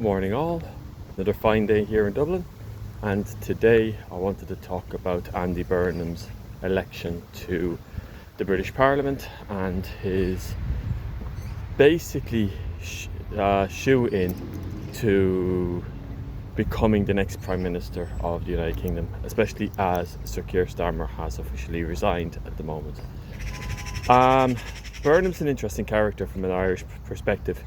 Good morning all, another fine day here in Dublin, and today I wanted to talk about Andy Burnham's election to the British Parliament and his basically shoe-in to becoming the next Prime Minister of the United Kingdom, especially as Sir Keir Starmer has officially resigned at the moment. Burnham's an interesting character from an Irish perspective,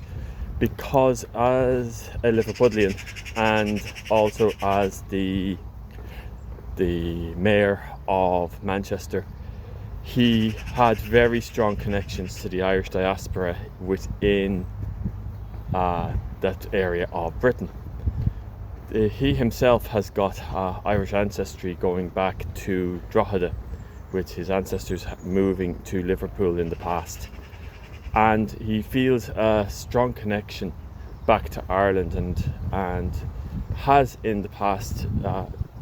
because as a Liverpudlian and also as the mayor of Manchester, he had very strong connections to the Irish diaspora within that area of Britain. He himself has got Irish ancestry going back to Drogheda, with his ancestors moving to Liverpool in the past. And he feels a strong connection back to Ireland and has in the past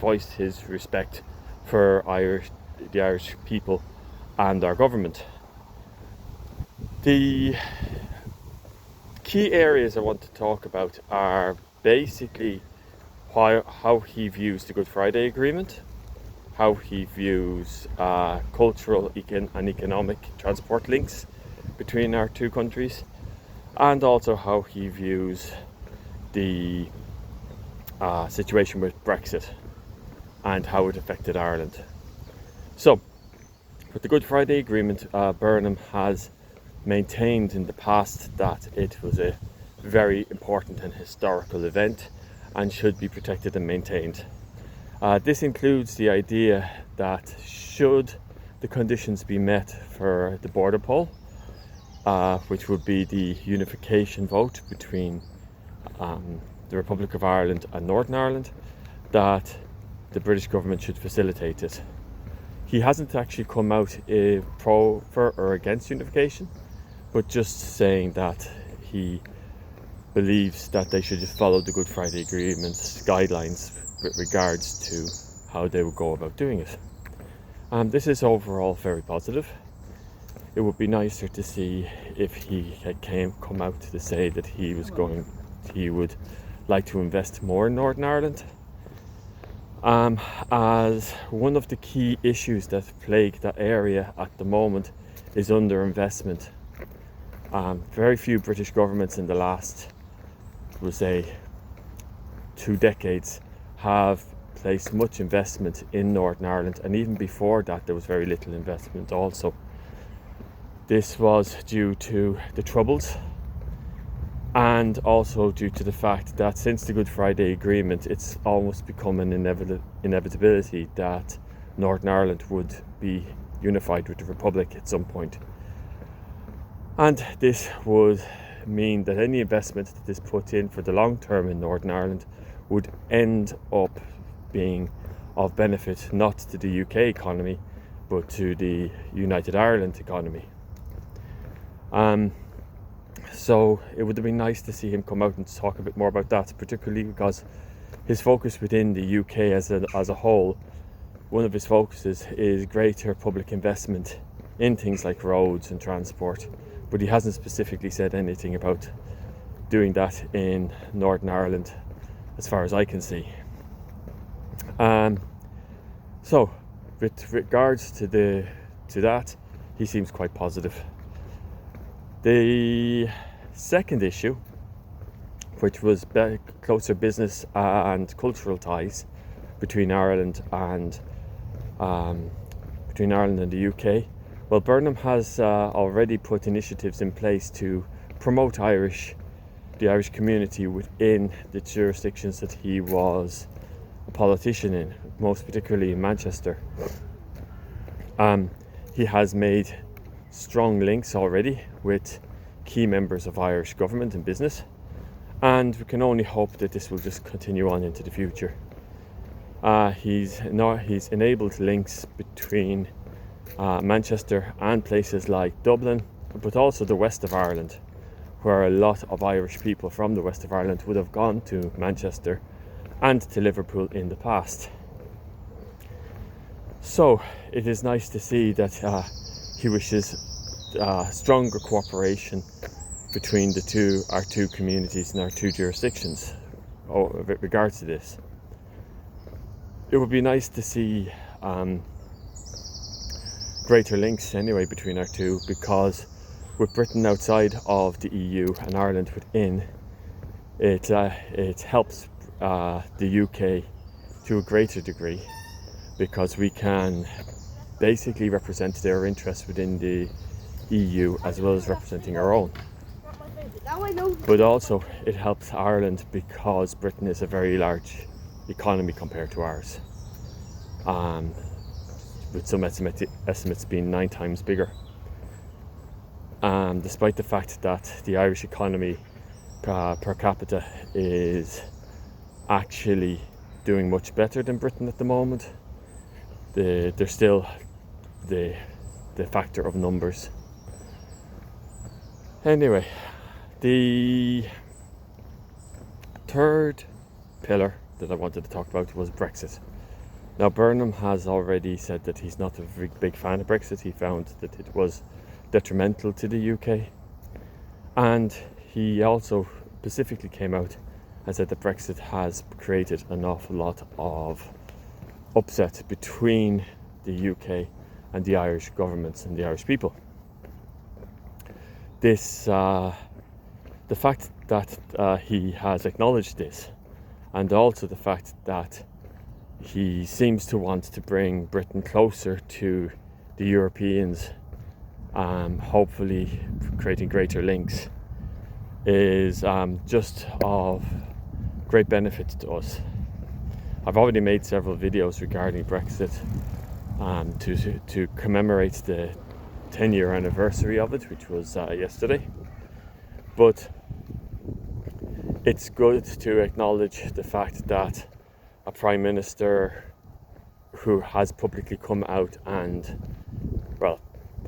voiced his respect for the Irish people and our government. The key areas I want to talk about are basically how he views the Good Friday Agreement, how he views cultural and economic transport links between our two countries, and also how he views the situation with Brexit and how it affected Ireland. So, with the Good Friday Agreement, Burnham has maintained in the past that it was a very important and historical event and should be protected and maintained. This includes the idea that should the conditions be met for the border poll, which would be the unification vote between the Republic of Ireland and Northern Ireland, that the British government should facilitate it. He hasn't actually come out for or against unification, but just saying that he believes that they should just follow the Good Friday Agreement's guidelines with regards to how they would go about doing it. This is overall very positive. It would be nicer to see if he had come out to say that he would like to invest more in Northern Ireland. As one of the key issues that plague that area at the moment is underinvestment. Very few British governments in the last, we'll say, 2 decades have placed much investment in Northern Ireland, and even before that there was very little investment also. This was due to the Troubles, and also due to the fact that since the Good Friday Agreement, it's almost become an inevitability that Northern Ireland would be unified with the Republic at some point. And this would mean that any investment that is put in for the long term in Northern Ireland would end up being of benefit not to the UK economy, but to the United Ireland economy. So it would have been nice to see him come out and talk a bit more about that, particularly because his focus within the UK as a whole, one of his focuses is greater public investment in things like roads and transport, but he hasn't specifically said anything about doing that in Northern Ireland as far as I can see. So with regards to that, he seems quite positive. The second issue, which was closer business and cultural ties between Ireland and the UK, well, Burnham has already put initiatives in place to promote the Irish community within the jurisdictions that he was a politician in, most particularly in Manchester. He has made strong links already with key members of Irish government and business, and we can only hope that this will just continue on into the future. He's enabled links between Manchester and places like Dublin, but also the west of Ireland, where a lot of Irish people from the west of Ireland would have gone to Manchester and to Liverpool in the past. So it is nice to see that he wishes stronger cooperation between our two communities and our two jurisdictions, with regards to this. It would be nice to see greater links anyway between our two, because with Britain outside of the EU and Ireland within, it helps the UK to a greater degree, because we can basically represent their interests within the EU as well as representing our own. But also it helps Ireland because Britain is a very large economy compared to ours, with some estimates being 9 times bigger. Despite the fact that the Irish economy per capita is actually doing much better than Britain at the moment, there's still the factor of numbers. Anyway, the third pillar that I wanted to talk about was Brexit. Now, Burnham has already said that he's not a big fan of Brexit. He found that it was detrimental to the UK, and he also specifically came out and said that Brexit has created an awful lot of upset between the UK and the Irish governments and the Irish people. This, the fact that he has acknowledged this, and also the fact that he seems to want to bring Britain closer to the Europeans, hopefully creating greater links, is just of great benefit to us. I've already made several videos regarding Brexit to commemorate the 10-year anniversary of it, which was yesterday. But it's good to acknowledge the fact that a Prime Minister who has publicly come out and, well,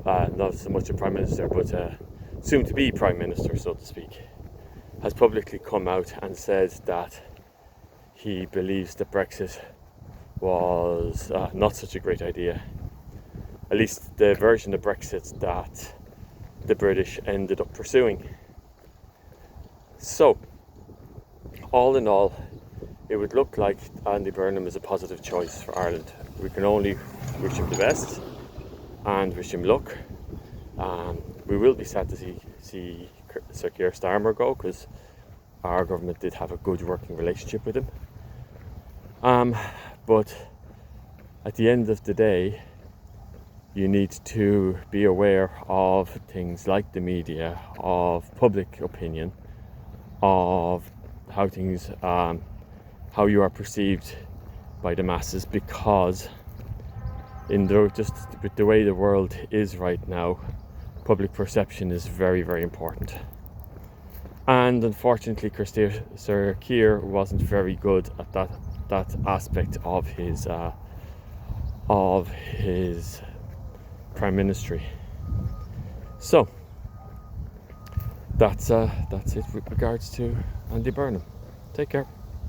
not so much a Prime Minister, but soon to be Prime Minister, so to speak, has publicly come out and said that he believes that Brexit was not such a great idea. At least the version of Brexit that the British ended up pursuing. So, all in all, it would look like Andy Burnham is a positive choice for Ireland. We can only wish him the best and wish him luck. We will be sad to see Sir Keir Starmer go, because our government did have a good working relationship with him. But at the end of the day, you need to be aware of things like the media, of public opinion, of how things, how you are perceived by the masses, because just with the way the world is right now, public perception is very, very important. And unfortunately, Sir Keir wasn't very good at that aspect of his prime ministry. So that's it with regards to Andy Burnham. Take care.